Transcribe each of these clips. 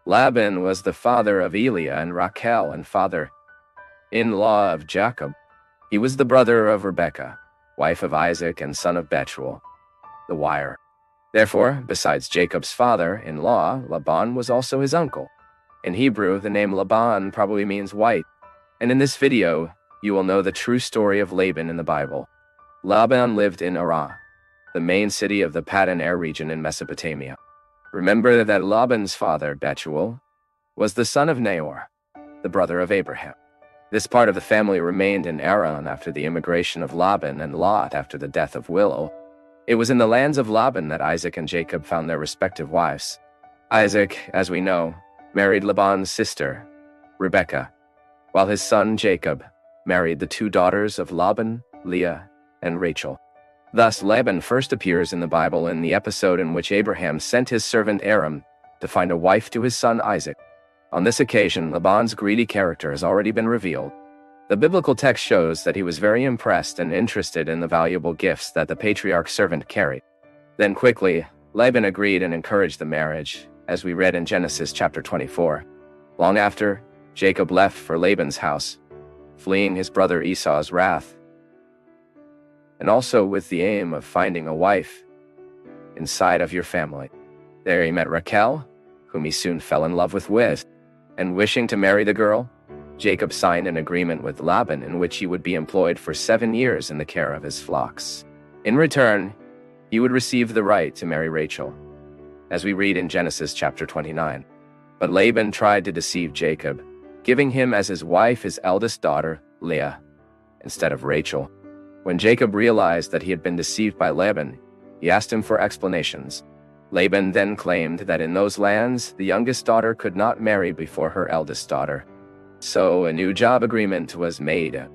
Laban was the father of Leah and Rachel and father-in-law of Jacob. He was the brother of Rebekah, wife of Isaac and son of Bethuel, the wire. Therefore, besides Jacob's father-in-law, Laban was also his uncle. In Hebrew, the name Laban probably means white, and in this video, you will know the true story of Laban in the Bible. Laban lived in Aram, the main city of the Padan-Aram region in Mesopotamia. Remember that Laban's father, Bethuel, was the son of Nahor, the brother of Abraham. This part of the family remained in Aram after the immigration of Laban and Lot after the death of Willow. It was in the lands of Laban that Isaac and Jacob found their respective wives. Isaac, as we know, married Laban's sister, Rebekah, while his son Jacob married the two daughters of Laban, Leah, and Rachel. Thus, Laban first appears in the Bible in the episode in which Abraham sent his servant Aram to find a wife to his son Isaac. On this occasion, Laban's greedy character has already been revealed. The biblical text shows that he was very impressed and interested in the valuable gifts that the patriarch's servant carried. Then quickly, Laban agreed and encouraged the marriage, as we read in Genesis chapter 24. Long after, Jacob left for Laban's house, fleeing his brother Esau's wrath, and also with the aim of finding a wife inside of your family. There he met Rachel, whom he soon fell in love with, and wishing to marry the girl, Jacob signed an agreement with Laban in which he would be employed for 7 years in the care of his flocks. In return, he would receive the right to marry Rachel, as we read in Genesis chapter 29. But Laban tried to deceive Jacob, giving him as his wife his eldest daughter, Leah, instead of Rachel. When Jacob realized that he had been deceived by Laban, he asked him for explanations. Laban then claimed that in those lands, the youngest daughter could not marry before her eldest daughter. So a new job agreement was made.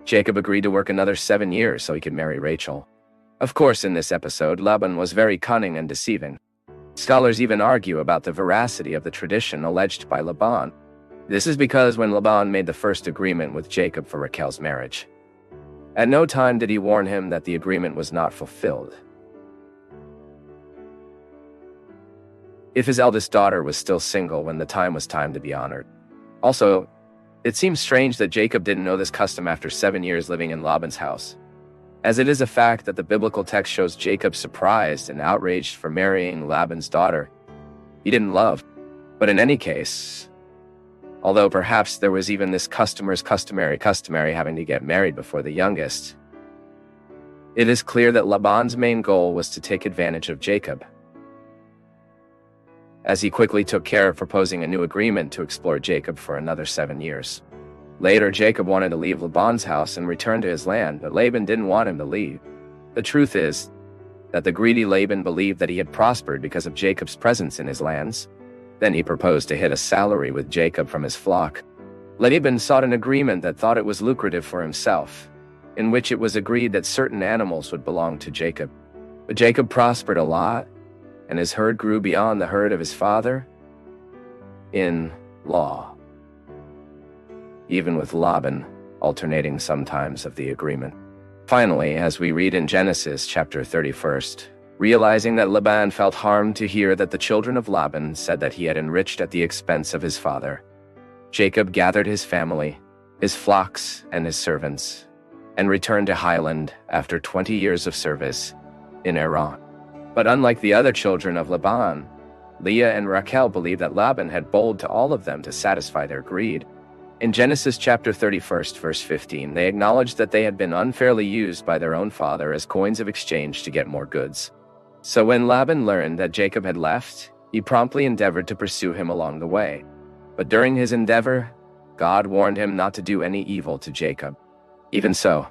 Jacob agreed to work another 7 years so he could marry Rachel. Of course, in this episode, Laban was very cunning and deceiving. Scholars even argue about the veracity of the tradition alleged by Laban. This is because when Laban made the first agreement with Jacob for Rachel's marriage, at no time did he warn him that the agreement was not fulfilled. If his eldest daughter was still single when the time was to be honored. Also, it seems strange that Jacob didn't know this custom after 7 years living in Laban's house, as it is a fact that the biblical text shows Jacob surprised and outraged for marrying Laban's daughter he didn't love. But in any case, although perhaps there was even this customary having to get married before the youngest, it is clear that Laban's main goal was to take advantage of Jacob, as he quickly took care of proposing a new agreement to explore Jacob for another 7 years. Later, Jacob wanted to leave Laban's house and return to his land, but Laban didn't want him to leave. The truth is that the greedy Laban believed that he had prospered because of Jacob's presence in his lands. Then he proposed to hit a salary with Jacob from his flock. Laban sought an agreement that thought it was lucrative for himself, in which it was agreed that certain animals would belong to Jacob. But Jacob prospered a lot, and his herd grew beyond the herd of his father-in-law, even with Laban alternating sometimes of the agreement. Finally, as we read in Genesis chapter 31, realizing that Laban felt harmed to hear that the children of Laban said that he had enriched at the expense of his father, Jacob gathered his family, his flocks, and his servants, and returned to Highland after 20 years of service in Aram. But unlike the other children of Laban, Leah and Rachel believed that Laban had bowled to all of them to satisfy their greed. In Genesis chapter 31, verse 15, they acknowledged that they had been unfairly used by their own father as coins of exchange to get more goods. So when Laban learned that Jacob had left, he promptly endeavored to pursue him along the way. But during his endeavor, God warned him not to do any evil to Jacob. Even so,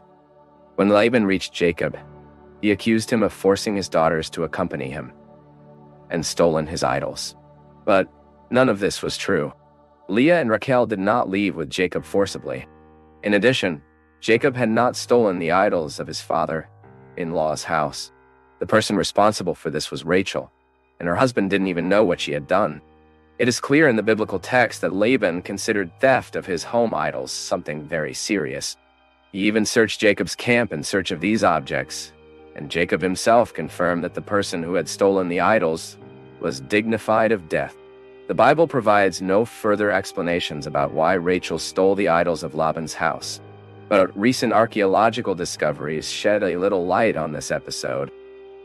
when Laban reached Jacob, he accused him of forcing his daughters to accompany him and stolen his idols. But none of this was true. Leah and Rachel did not leave with Jacob forcibly. In addition, Jacob had not stolen the idols of his father-in-law's house. The person responsible for this was Rachel, and her husband didn't even know what she had done. It is clear in the biblical text that Laban considered theft of his home idols something very serious. He even searched Jacob's camp in search of these objects, and Jacob himself confirmed that the person who had stolen the idols was dignified of death. The Bible provides no further explanations about why Rachel stole the idols of Laban's house, but recent archaeological discoveries shed a little light on this episode.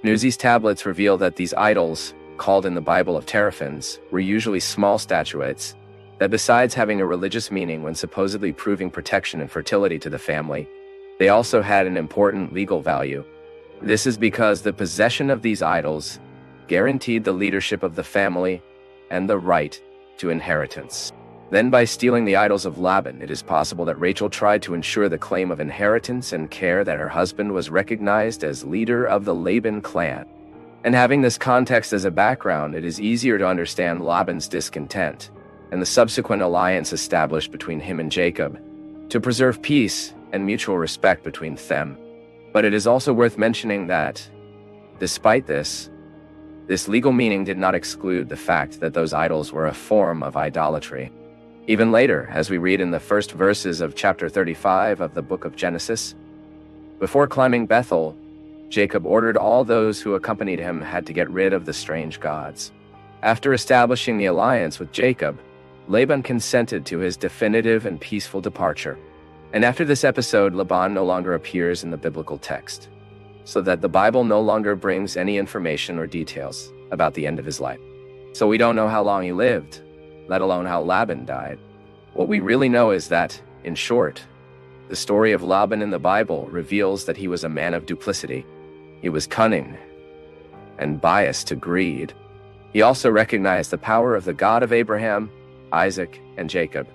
Newsy's tablets reveal that these idols, called in the Bible of teraphims, were usually small statuettes that, besides having a religious meaning when supposedly proving protection and fertility to the family, they also had an important legal value. This is because the possession of these idols guaranteed the leadership of the family and the right to inheritance. Then, by stealing the idols of Laban, it is possible that Rachel tried to ensure the claim of inheritance and care that her husband was recognized as leader of the Laban clan. And having this context as a background, it is easier to understand Laban's discontent and the subsequent alliance established between him and Jacob to preserve peace and mutual respect between them. But it is also worth mentioning that, despite this legal meaning did not exclude the fact that those idols were a form of idolatry. Even later, as we read in the first verses of chapter 35 of the book of Genesis, before climbing Bethel, Jacob ordered all those who accompanied him had to get rid of the strange gods. After establishing the alliance with Jacob, Laban consented to his definitive and peaceful departure. And after this episode, Laban no longer appears in the biblical text, so that the Bible no longer brings any information or details about the end of his life. So we don't know how long he lived, let alone how Laban died. What we really know is that, in short, the story of Laban in the Bible reveals that he was a man of duplicity. He was cunning and biased to greed. He also recognized the power of the God of Abraham, Isaac, and Jacob.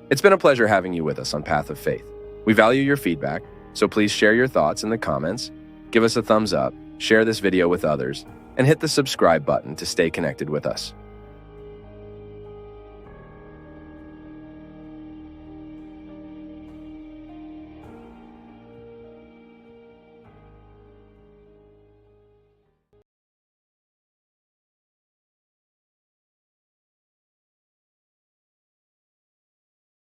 It's been a pleasure having you with us on Path of Faith. We value your feedback, so please share your thoughts in the comments, give us a thumbs up, share this video with others, and hit the subscribe button to stay connected with us.